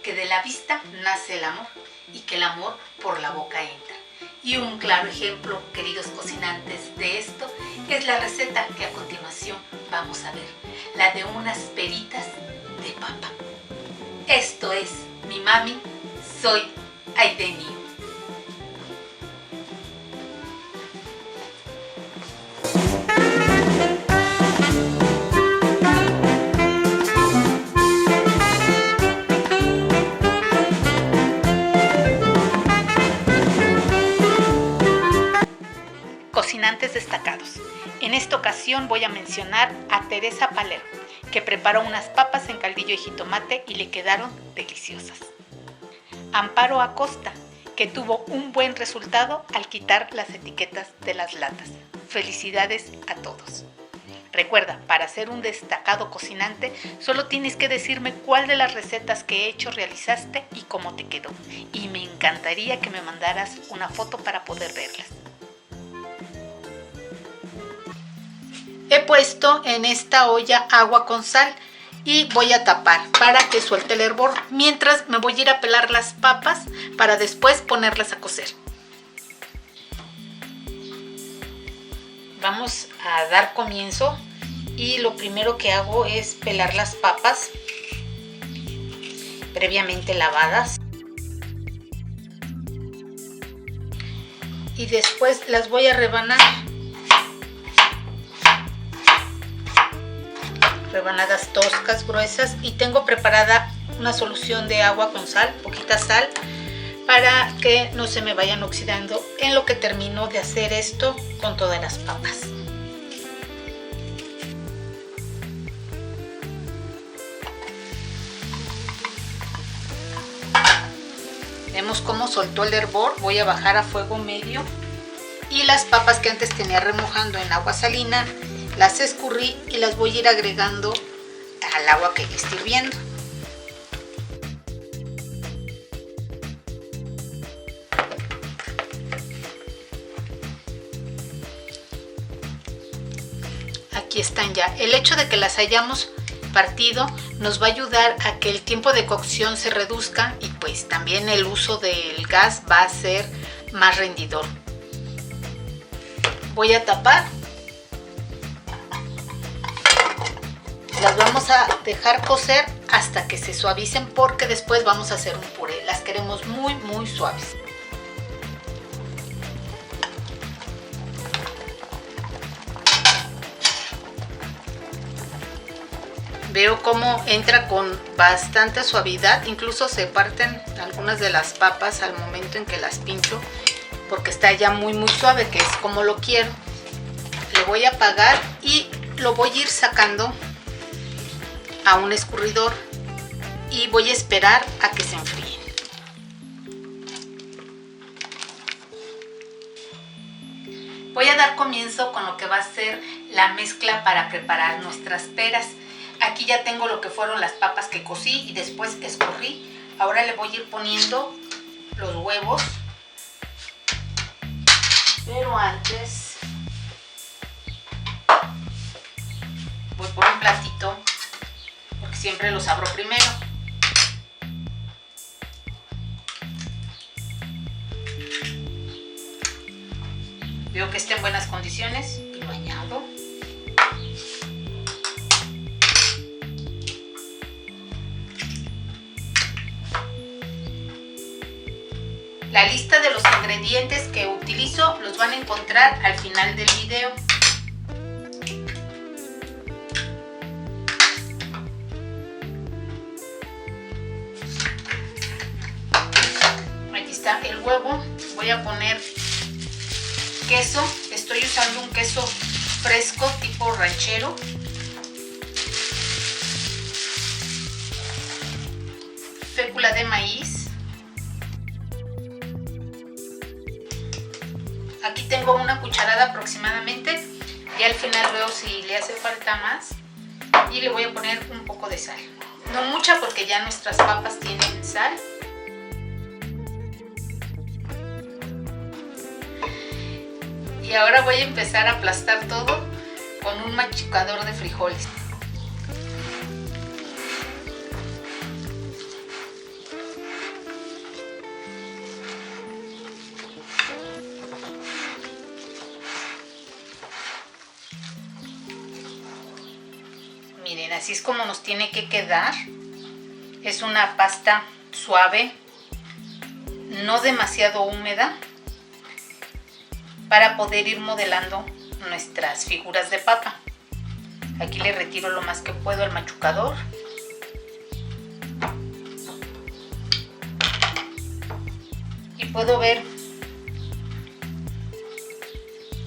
que de la vista nace el amor y que el amor por la boca entra. Y un claro ejemplo, queridos cocinantes, de esto es la receta que a continuación vamos a ver, la de unas peritas de papa. Esto es Mi Mami, Soy Aideni. Cocinantes destacados. En esta ocasión voy a mencionar a Teresa Palermo, que preparó unas papas en caldillo de jitomate y le quedaron deliciosas. Amparo Acosta, que tuvo un buen resultado al quitar las etiquetas de las latas. Felicidades a todos. Recuerda, para ser un destacado cocinante, solo tienes que decirme cuál de las recetas que he hecho realizaste y cómo te quedó. Y me encantaría que me mandaras una foto para poder verlas. He puesto en esta olla agua con sal y voy a tapar para que suelte el hervor, mientras me voy a ir a pelar las papas para después ponerlas a cocer. Vamos a dar comienzo y lo primero que hago es pelar las papas previamente lavadas y después las voy a rebanar. Rebanadas toscas, gruesas, y tengo preparada una solución de agua con sal, poquita sal, para que no se me vayan oxidando en lo que termino de hacer esto con todas las papas. Vemos cómo soltó el hervor. Voy a bajar a fuego medio y las papas que antes tenía remojando en agua salina las escurrí y las voy a ir agregando al agua que ya está hirviendo. Aquí están ya. El hecho de que las hayamos partido nos va a ayudar a que el tiempo de cocción se reduzca y pues también el uso del gas va a ser más rendidor. Voy a tapar. Las vamos a dejar cocer hasta que se suavicen porque después vamos a hacer un puré. Las queremos muy suaves. Veo cómo entra con bastante suavidad, incluso se parten algunas de las papas al momento en que las pincho porque está ya muy suave, que es como lo quiero. Le voy a apagar y lo voy a ir sacando a un escurridor y voy a esperar a que se enfríen. Voy a dar comienzo con lo que va a ser la mezcla para preparar nuestras peras. Aquí ya tengo lo que fueron las papas que cocí y después escurrí. Ahora le voy a ir poniendo los huevos, pero antes voy por un platito porque siempre los abro primero. Veo que está en buenas condiciones y lo añado. La lista de los ingredientes que utilizo los van a encontrar al final del video. Aquí está el huevo. Voy a poner queso. Estoy usando un queso fresco tipo ranchero. Fécula de maíz. Aquí tengo una cucharada aproximadamente y al final veo si le hace falta más y le voy a poner un poco de sal. No mucha porque ya nuestras papas tienen sal. Y ahora voy a empezar a aplastar todo con un machucador de frijoles. Miren, así es como nos tiene que quedar. Es una pasta suave, no demasiado húmeda, para poder ir modelando nuestras figuras de papa. Aquí le retiro lo más que puedo al machucador. Y puedo ver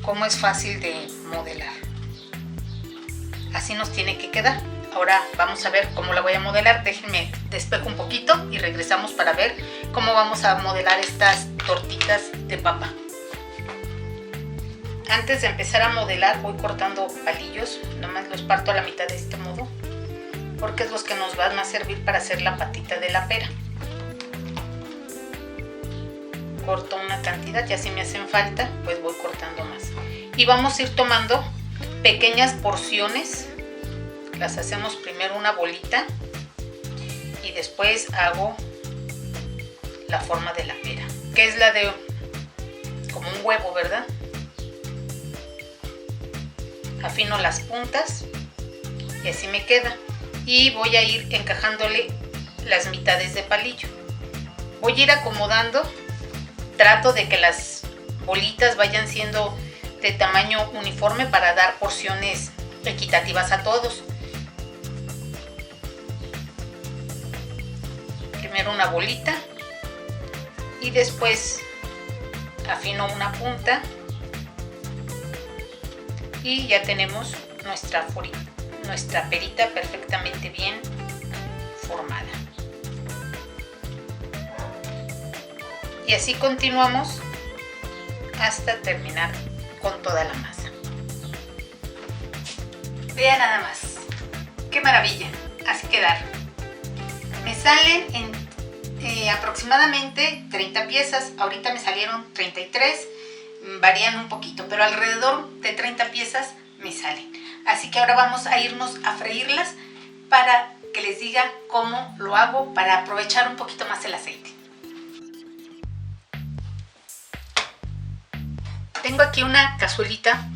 cómo es fácil de modelar. Así nos tiene que quedar. Ahora vamos a ver cómo la voy a modelar. Déjenme despejo un poquito y regresamos para ver cómo vamos a modelar estas tortitas de papa. Antes de empezar a modelar voy cortando palillos, nomás los parto a la mitad de este modo, porque es los que nos van a servir para hacer la patita de la pera. Corto una cantidad, ya si me hacen falta, pues voy cortando más. Y vamos a ir tomando pequeñas porciones, las hacemos primero una bolita y después hago la forma de la pera, que es la de como un huevo, ¿verdad? Afino las puntas y así me queda, y voy a ir encajándole las mitades de palillo. Voy a ir acomodando, trato de que las bolitas vayan siendo de tamaño uniforme para dar porciones equitativas a todos. Primero una bolita y después afino una punta. Y ya tenemos nuestra perita perfectamente bien formada. Y así continuamos hasta terminar con toda la masa. Vean nada más, qué maravilla, así quedaron. Me salen en aproximadamente 30 piezas, ahorita me salieron 33. Varían un poquito, pero alrededor de 30 piezas me salen. Así que ahora vamos a irnos a freírlas para que les diga cómo lo hago para aprovechar un poquito más el aceite. Tengo aquí una cazuelita,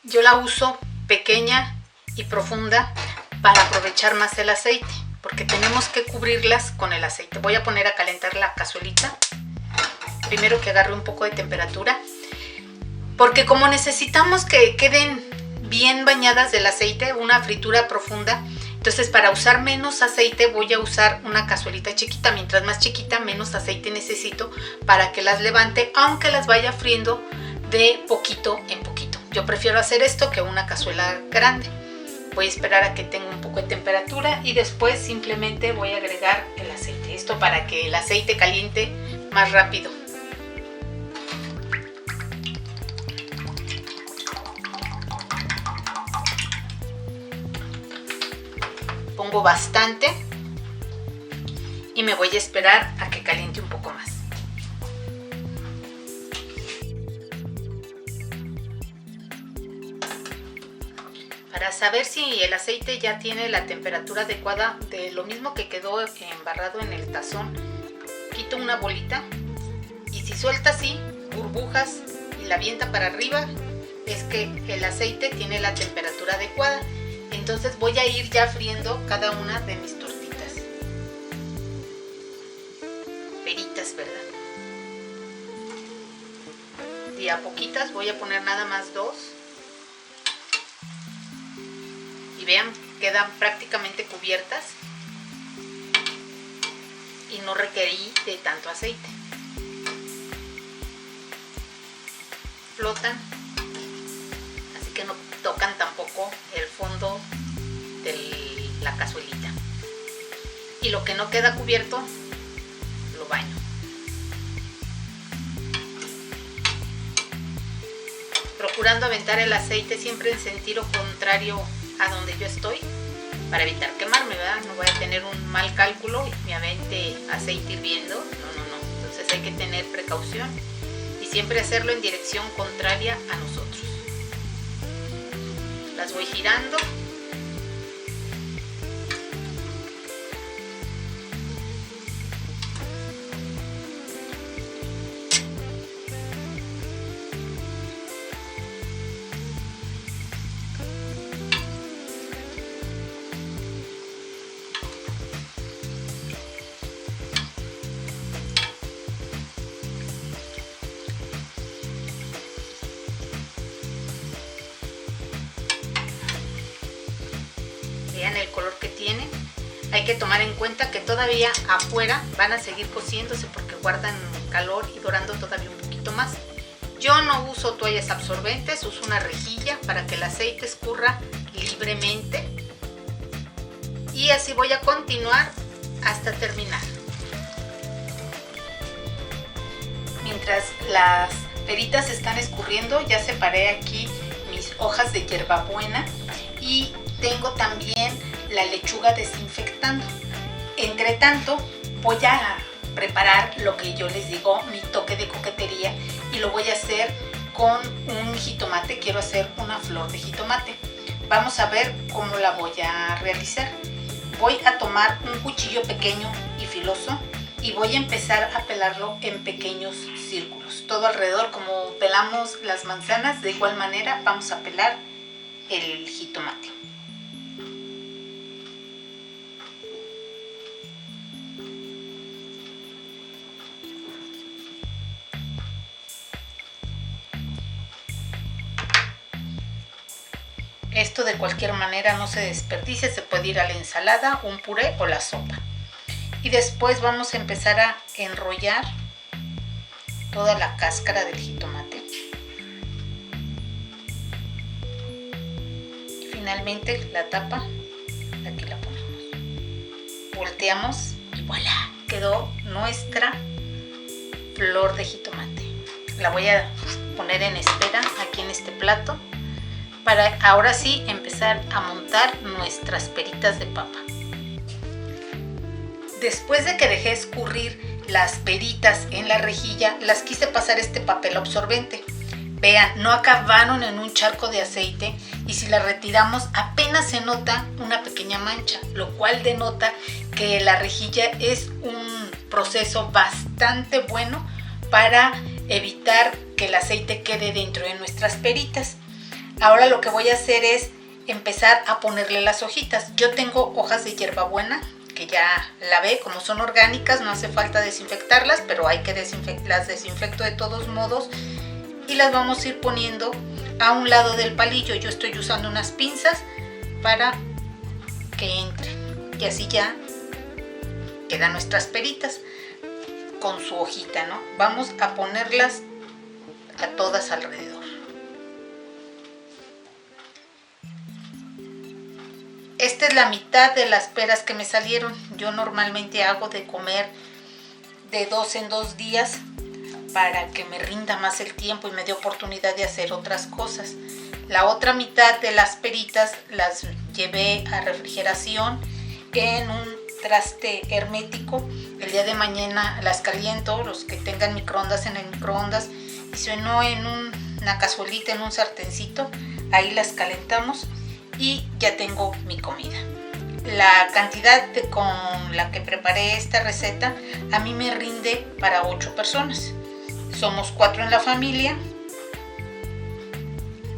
yo la uso pequeña y profunda para aprovechar más el aceite, porque tenemos que cubrirlas con el aceite. Voy a poner a calentar la cazuelita, primero que agarre un poco de temperatura, porque como necesitamos que queden bien bañadas del aceite, una fritura profunda, entonces para usar menos aceite voy a usar una cazuelita chiquita. Mientras más chiquita, menos aceite necesito para que las levante, aunque las vaya friendo de poquito en poquito. Yo prefiero hacer esto que una cazuela grande. Voy a esperar a que tenga un poco de temperatura y después simplemente voy a agregar el aceite. Esto para que el aceite caliente más rápido. Pongo bastante y me voy a esperar a que caliente un poco más. Para saber si el aceite ya tiene la temperatura adecuada, de lo mismo que quedó embarrado en el tazón, quito una bolita y si suelta así burbujas y la avienta para arriba, es que el aceite tiene la temperatura adecuada. Entonces voy a ir ya friendo cada una de mis tortitas. Peritas, ¿verdad? Y a poquitas voy a poner nada más 2. Y vean, quedan prácticamente cubiertas. Y no requerí de tanto aceite. Flotan. Así que no tocan tampoco el fondo de la cazuelita. Y lo que no queda cubierto, lo baño. Procurando aventar el aceite siempre en sentido contrario a donde yo estoy, para evitar quemarme, ¿verdad? No voy a tener un mal cálculo y me avente aceite hirviendo. No. Entonces hay que tener precaución y siempre hacerlo en dirección contraria a nosotros. Las voy girando. que tomar en cuenta que todavía afuera van a seguir cociéndose porque guardan calor y dorando todavía un poquito más. Yo no uso toallas absorbentes, uso una rejilla para que el aceite escurra libremente. Y así voy a continuar hasta terminar. Mientras las peritas están escurriendo, ya separé aquí mis hojas de hierbabuena y tengo también la lechuga desinfectando. Entre tanto, voy a preparar lo que yo les digo, mi toque de coquetería, y lo voy a hacer con un jitomate. Quiero hacer una flor de jitomate. Vamos a ver cómo la voy a realizar. Voy a tomar un cuchillo pequeño y filoso y voy a empezar a pelarlo en pequeños círculos. Todo alrededor, como pelamos las manzanas, de igual manera vamos a pelar el jitomate. Esto de cualquier manera no se desperdicia, se puede ir a la ensalada, un puré o la sopa. Y después vamos a empezar a enrollar toda la cáscara del jitomate. Y finalmente la tapa, aquí la ponemos. Volteamos y voilà, quedó nuestra flor de jitomate. La voy a poner en espera aquí en este plato, para ahora sí empezar a montar nuestras peritas de papa. Después de que dejé escurrir las peritas en la rejilla, las quise pasar este papel absorbente. Vean, no acabaron en un charco de aceite y si las retiramos apenas se nota una pequeña mancha, lo cual denota que la rejilla es un proceso bastante bueno para evitar que el aceite quede dentro de nuestras peritas. Ahora lo que voy a hacer es empezar a ponerle las hojitas. Yo tengo hojas de hierbabuena que ya lavé, como son orgánicas no hace falta desinfectarlas, pero hay que las desinfecto de todos modos y las vamos a ir poniendo a un lado del palillo. Yo estoy usando unas pinzas para que entren y así ya quedan nuestras peritas con su hojita, ¿no? Vamos a ponerlas a todas alrededor. Esta es la mitad de las peras que me salieron. Yo normalmente hago de comer de 2 en 2 días para que me rinda más el tiempo y me dé oportunidad de hacer otras cosas. La otra mitad de las peritas las llevé a refrigeración en un traste hermético. El día de mañana las caliento, los que tengan microondas en el microondas, y si no en una cazuelita, en un sartencito, ahí las calentamos. Y ya tengo mi comida. La cantidad con la que preparé esta receta a mí me rinde para 8 personas. Somos 4 en la familia,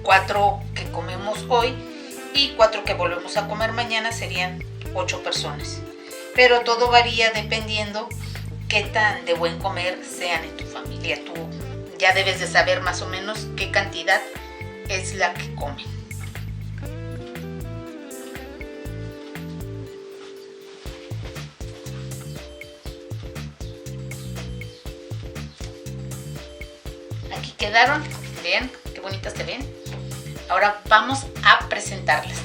4 que comemos hoy y 4 que volvemos a comer mañana, serían 8 personas. Pero todo varía dependiendo qué tan de buen comer sean en tu familia. Tú ya debes de saber más o menos qué cantidad es la que comen. Aquí quedaron, vean qué bonitas se ven. Ahora vamos a presentarlas.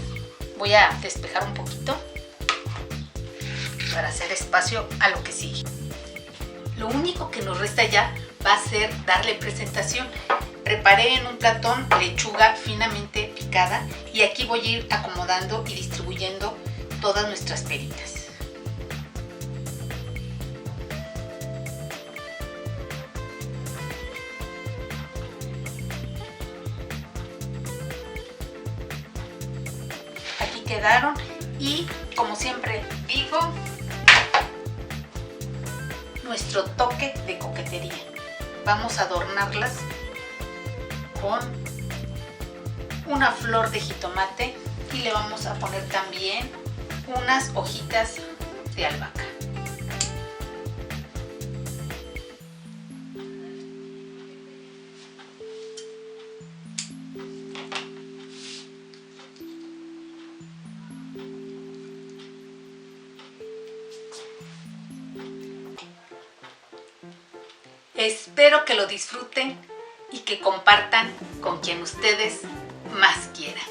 Voy a despejar un poquito para hacer espacio a lo que sigue. Lo único que nos resta ya va a ser darle presentación. Preparé en un platón lechuga finamente picada y aquí voy a ir acomodando y distribuyendo todas nuestras peritas. Quedaron y como siempre digo, nuestro toque de coquetería. Vamos a adornarlas con una flor de jitomate y le vamos a poner también unas hojitas de albahaca. Espero que lo disfruten y que compartan con quien ustedes más quieran.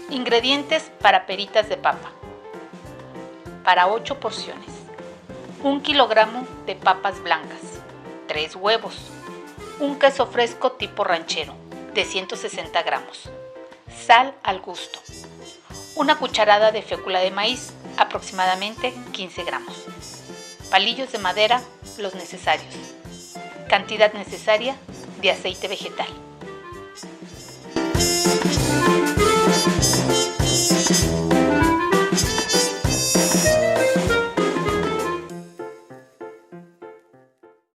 Ingredientes para peritas de papa. Para 8 porciones. 1 kilogramo de papas blancas, 3 huevos, un queso fresco tipo ranchero de 160 gramos, sal al gusto, una cucharada de fécula de maíz, aproximadamente 15 gramos, palillos de madera, los necesarios, cantidad necesaria de aceite vegetal.